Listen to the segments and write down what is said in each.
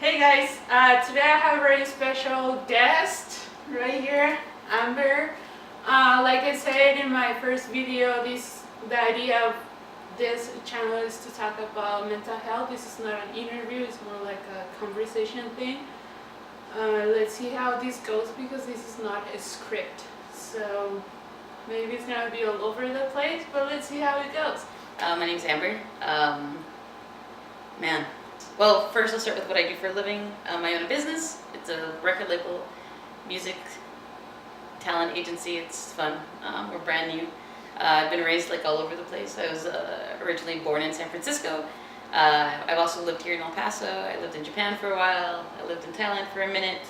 Hey guys, today I have a very special guest right here, Amber. Like I said in my first video, the idea of this channel is to talk about mental health. This is not an interview, it's more like a conversation thing. Let's see how this goes because this is not a script. So maybe it's gonna be all over the place, but let's see how it goes. My name's Amber. Well, first I'll start with what I do for a living. I own a business. It's a record label, music, talent agency. It's fun. We're brand new. I've been raised like all over the place. I was originally born in San Francisco. I've also lived here in El Paso. I lived in Japan for a while. I lived in Thailand for a minute.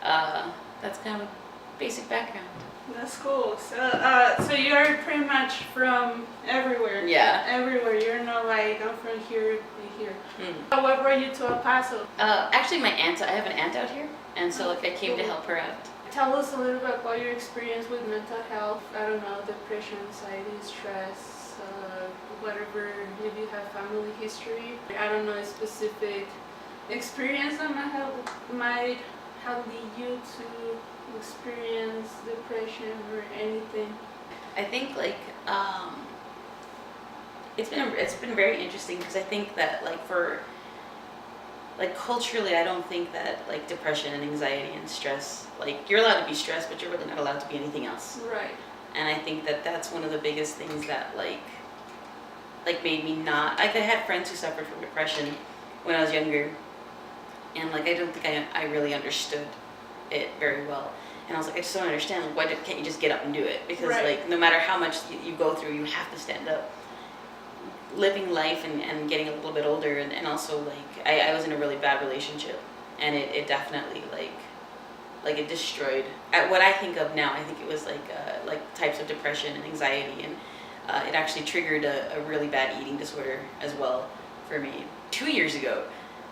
That's kind of a basic background. That's cool. So you're pretty much from everywhere. Yeah. Everywhere. You're not like I'm from here to here. Mm. What brought you to El Paso? Actually, I have an aunt out here, and so like I came to help her out. Tell us a little bit about your experience with mental health. I don't know, depression, anxiety, stress, whatever. If you have family history. I don't know a specific experience that might have lead you to experience depression or anything. I think like it's been very interesting because I think that like for like culturally I don't think that like depression and anxiety and stress, like you're allowed to be stressed but you're really not allowed to be anything else. Right. And I think that that's one of the biggest things that like made me not like I had friends who suffered from depression when I was younger, and like I don't think I really understood it very well. And I was like, I just don't understand. Like, why can't you just get up and do it? Because right. like no matter how much you go through, you have to stand up. Living life and getting a little bit older, and also like I was in a really bad relationship, and it definitely like it destroyed. What I think of now, I think it was like types of depression and anxiety, and it actually triggered a really bad eating disorder as well for me. 2 years ago,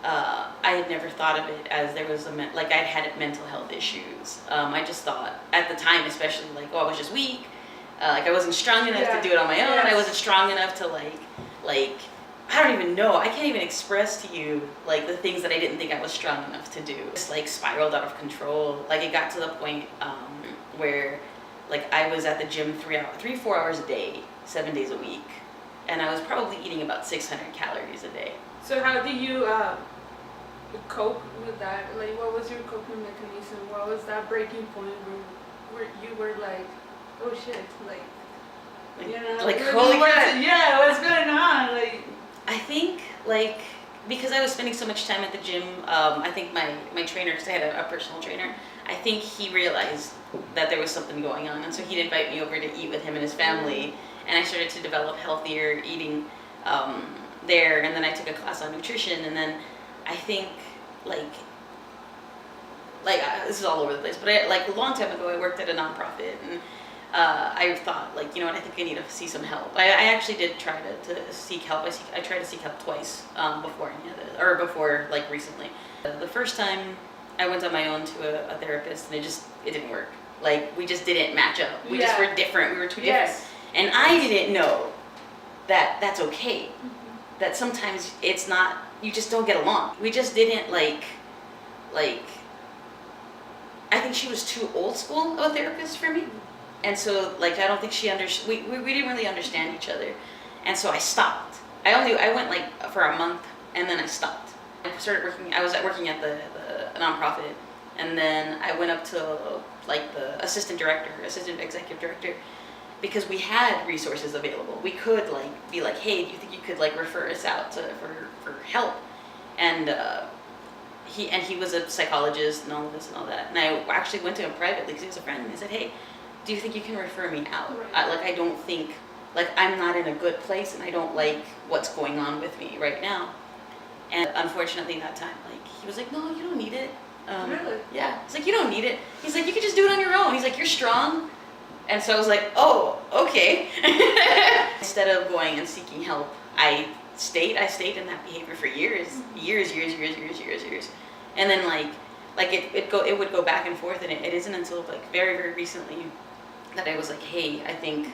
I had never thought of it as there was I'd had mental health issues. I just thought at the time, especially like, oh, I was just weak. Like I wasn't strong enough to do it on my own. Yes. I wasn't strong enough to like I don't even know. I can't even express to you like the things that I didn't think I was strong enough to do. Just like spiraled out of control. Like it got to the point where like I was at the gym 4 hours a day, 7 days a week, and I was probably eating about 600 calories a day. So how do you cope with that? Like, what was your coping mechanism? What was that breaking point where you were like, oh shit, like you know, like holy crap. Yeah, what's going on? Like, I think like because I was spending so much time at the gym, I think my trainer, because I had a personal trainer, I think he realized that there was something going on, and so he'd invite me over to eat with him and his family, and I started to develop healthier eating there, and then I took a class on nutrition, and then I think like this is all over the place, but like a long time ago I worked at a nonprofit, and I thought like, you know what, I think I need to see some help. I actually did try to seek help. I tried to seek help twice before like recently. The first time I went on my own to a therapist, and it didn't work. Like we just didn't match up. We just were different. We were too different. yes. And I didn't know that that's okay. Mm-hmm. That sometimes it's not, you just don't get along. We just didn't like I think she was too old school of a therapist for me. And so like I don't think she we didn't really understand each other. And so I stopped. I went like for a month, and then I stopped. I was working at the nonprofit, and then I went up to like the assistant executive director, because we had resources available. We could like be like, hey, do you think you could like refer us out for help? And he was a psychologist and all of this and all that. And I actually went to him privately because he was a friend, and I said, hey, do you think you can refer me out? Right. I don't think, like I'm not in a good place, and I don't like what's going on with me right now. And unfortunately that time, like he was like, no, you don't need it. Really? Yeah. He's like, you don't need it. He's like, you can just do it on your own. He's like, you're strong. And so I was like, oh, okay. Instead of going and seeking help, I stayed in that behavior for years. And then it would go back and forth, and it isn't until like very, very recently that I was like, hey, I think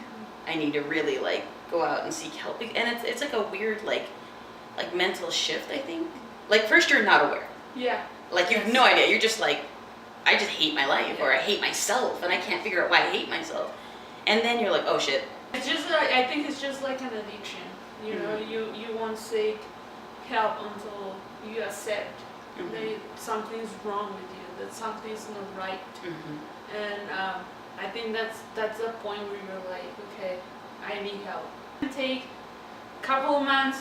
I need to really like go out and seek help. And it's like a weird like mental shift, I think. Like first you're not aware. Yeah. Like you have Yes. no idea. You're just like, I just hate my life, or I hate myself, and I can't figure out why I hate myself. And then you're like, oh shit. It's just like, I think it's just like an addiction. You know, you won't seek help until you accept that something's wrong with you, that something's not right. And I think that's the point where you're like, okay, I need help. It can take a couple of months.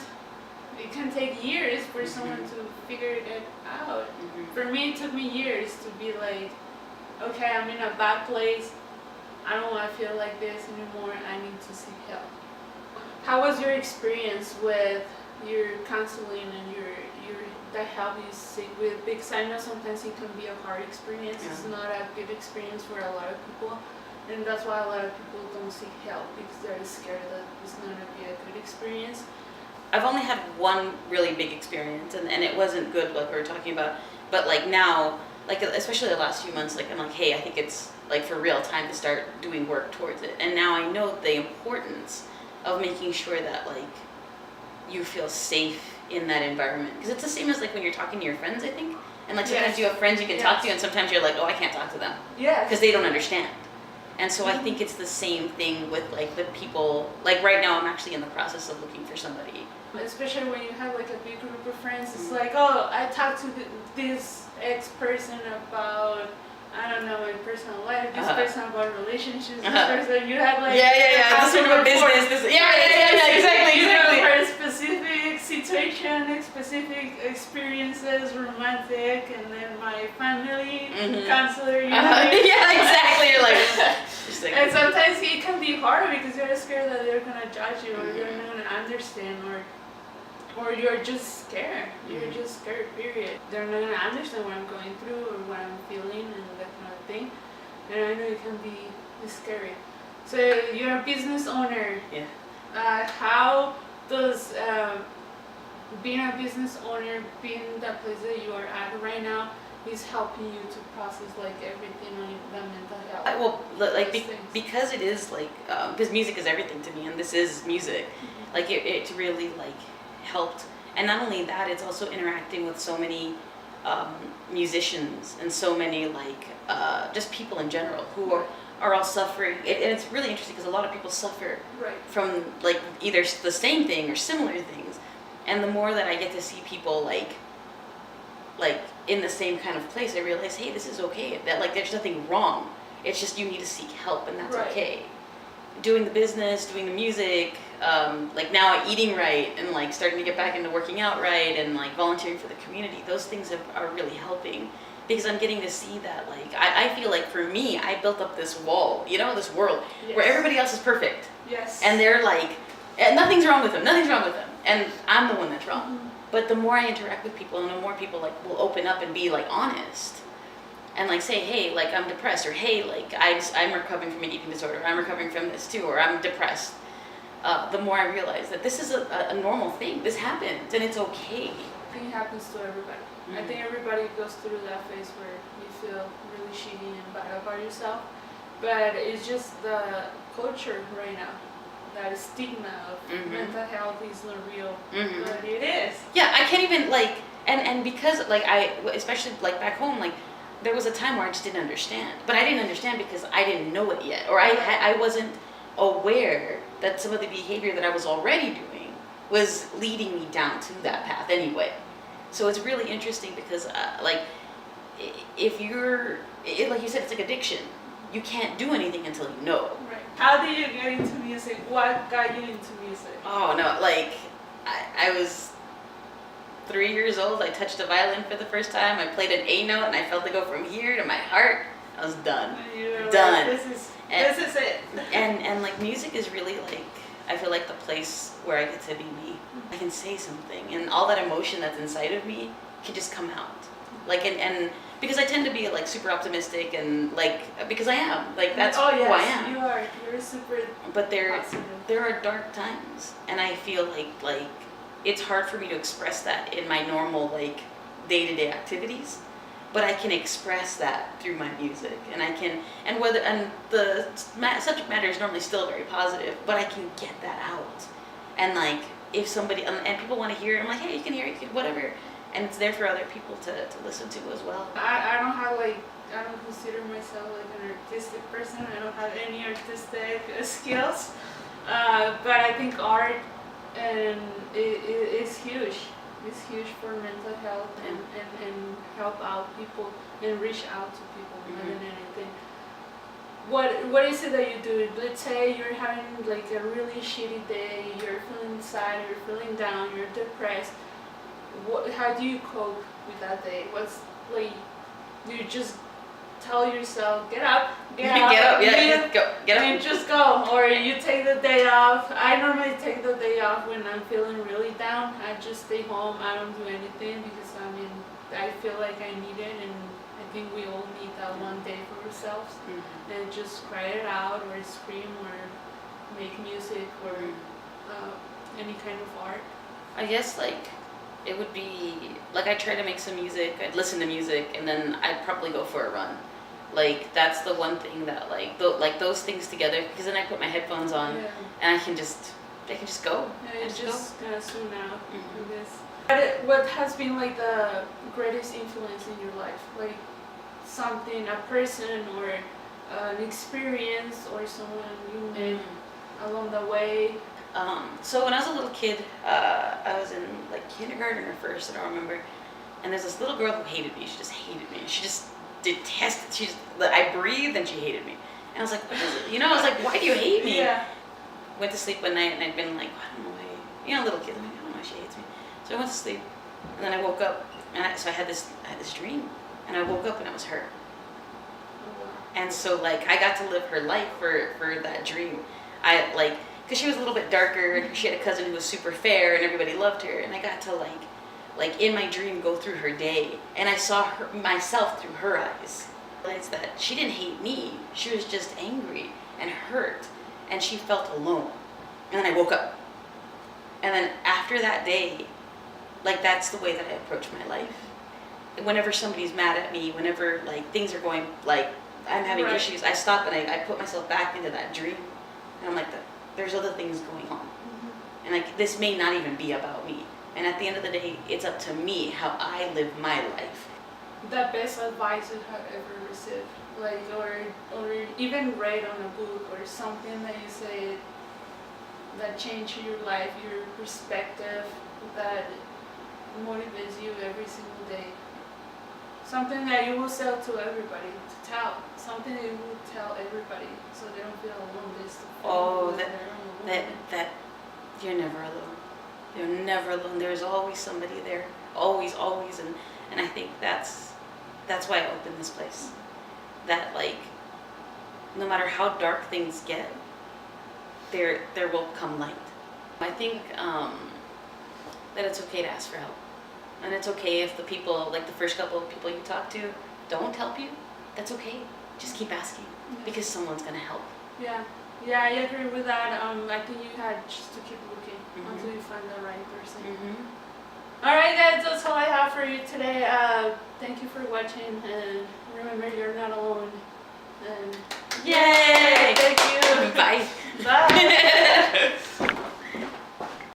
It can take years for someone to figure it out. For me, it took me years to be like, okay, I'm in a bad place. I don't want to feel like this anymore. I need to seek help. How was your experience with your counseling and your the help you seek with? Because I know sometimes it can be a hard experience. Yeah. It's not a good experience for a lot of people, and that's why a lot of people don't seek help because they're scared that it's not gonna be a good experience. I've only had one really big experience, and it wasn't good, like we were talking about. But like now, like especially the last few months, like I'm like, hey, I think it's like for real time to start doing work towards it. And now I know the importance of making sure that like you feel safe in that environment, because it's the same as like when you're talking to your friends, I think. And like sometimes Yes. you have friends you can talk to, and sometimes you're like, oh, I can't talk to them Yeah. because they don't understand. And so I think it's the same thing with like the people. Like right now, I'm actually in the process of looking for somebody. Especially when you have like a big group of friends, it's like, oh, I talked to this ex person about, I don't know, my personal life, this person about relationships, this person, you have like This one about business. Exactly. You know, for a specific situation, specific experiences, romantic, and then my family counselor, you know. Yeah, exactly. You're like, just like, And sometimes it can be hard because you're scared that they're gonna judge you, or you're not gonna understand, or you're just scared. You're just scared, period. They're not gonna understand what I'm going through or what I'm feeling and that kind of thing. And I know it can be scary. So you're a business owner. yeah. How does being a business owner, being the place that you are at right now, is helping you to process like everything on the mental health? Because it is like, because music is everything to me, and this is music. Like it really like helped. And not only that, it's also interacting with so many musicians and so many like just people in general who are all suffering. And it's really interesting because a lot of people suffer from like either the same thing or similar things. And the more that I get to see people like in the same kind of place, I realize, hey, this is okay. That like there's nothing wrong. It's just you need to seek help, and that's okay. Doing the business, doing the music, like now eating right, and like starting to get back into working out right, and like volunteering for the community. Those things are really helping, because I'm getting to see that like I feel like for me, I built up this wall, you know, this world where everybody else is perfect. Yes. And they're like, nothing's wrong with them. Nothing's wrong with them, and I'm the one that's wrong. But the more I interact with people, and the more people like will open up and be like honest, and like say, hey, like I'm depressed, or hey, like I'm recovering from an eating disorder, I'm recovering from this too, or I'm depressed. The more I realize that this is a normal thing. This happens, and it's okay. I think it happens to everybody. I think everybody goes through that phase where you feel really shitty and bad about yourself. But it's just the culture right now. That stigma of mental health is not real, but it is. Yeah, I can't even like, and because like especially like back home, like there was a time where I just didn't understand, but I didn't understand because I didn't know it yet, or I wasn't aware that some of the behavior that I was already doing was leading me down to that path anyway. So it's really interesting because like if you're like you said, it's like addiction. You can't do anything until you know. Right. How did you get into music? What got you into music? Oh no, like I was 3 years old. I touched a violin for the first time. I played an A note and I felt it go from here to my heart. I was done. Done. Like, this is it. And like music is really like, I feel like the place where I get to be me. I can say something, and all that emotion that's inside of me can just come out. Like and because I tend to be like super optimistic, and like because I am, like that's who I am. You are. You're super. But there positive. are dark times, and I feel like it's hard for me to express that in my normal like day-to-day activities. But I can express that through my music, and the subject matter is normally still very positive, but I can get that out. And like if somebody and people want to hear it, I'm like, hey, you can hear it, whatever. and it's there for other people to listen to as well. I don't have like, I don't consider myself like an artistic person. I don't have any artistic skills. But I think art and is huge. It's huge for mental health and help out people and reach out to people more than anything. What is it that you do? Let's say you're having like a really shitty day, you're feeling sad, you're feeling down, you're depressed. How do you cope with that day? What's like, you just tell yourself, get up, Get up, yeah, get up. and just go, or you take the day off. I normally take the day off when I'm feeling really down. I just stay home. I don't do anything because I feel like I need it, and I think we all need that one day for ourselves, and just cry it out, or scream, or make music, or any kind of art. I guess like it would be like I try to make some music. I'd listen to music, and then I'd probably go for a run. Like that's the one thing that like those things together, because then I put my headphones on and I can just go. Yeah, it's just gonna zoom out. I guess. What has been like the greatest influence in your life? Like something, a person, or an experience, or someone you met along the way? So when I was a little kid, I was in like kindergarten or first, I don't remember. And there's this little girl who hated me. She just hated me. She just detested. I breathed and she hated me. And I was like, what is it? You know, I was like, why do you hate me? Yeah. Went to sleep one night and I'd been like, I don't know why. You know, little kid. I'm like, I don't know why she hates me. So I went to sleep, and then I woke up, and I had this dream, and I woke up and it was her. And so like I got to live her life for that dream. I like, because she was a little bit darker, and she had a cousin who was super fair, and everybody loved her, and I got to like in my dream go through her day, and I saw myself through her eyes. It's that she didn't hate me, she was just angry and hurt, and she felt alone. And then I woke up, and then after that day, like that's the way that I approach my life. Whenever somebody's mad at me, whenever like things are going like I'm having issues, I stop and I put myself back into that dream, and I'm like, there's other things going on, and like this may not even be about me. And at the end of the day, it's up to me how I live my life. The best advice you have ever received, like, or even read on a book, or something that you say that changed your life, your perspective, that motivates you every single day. Something that you will sell to everybody, to tell. Something that you will tell everybody, so they don't feel alone. That you're never alone. You're never alone. There's always somebody there. Always, and I think that's why I opened this place. That like, no matter how dark things get, there will come light. I think that it's okay to ask for help, and it's okay if the people, like the first couple of people you talk to, don't help you. That's okay. Just keep asking, because someone's gonna help. Yeah, I agree with that. I think you had just to keep looking until you find the right person. All right, guys, that's all I have for you today. Thank you for watching, and remember, you're not alone. And yay! thank you. Bye. Bye.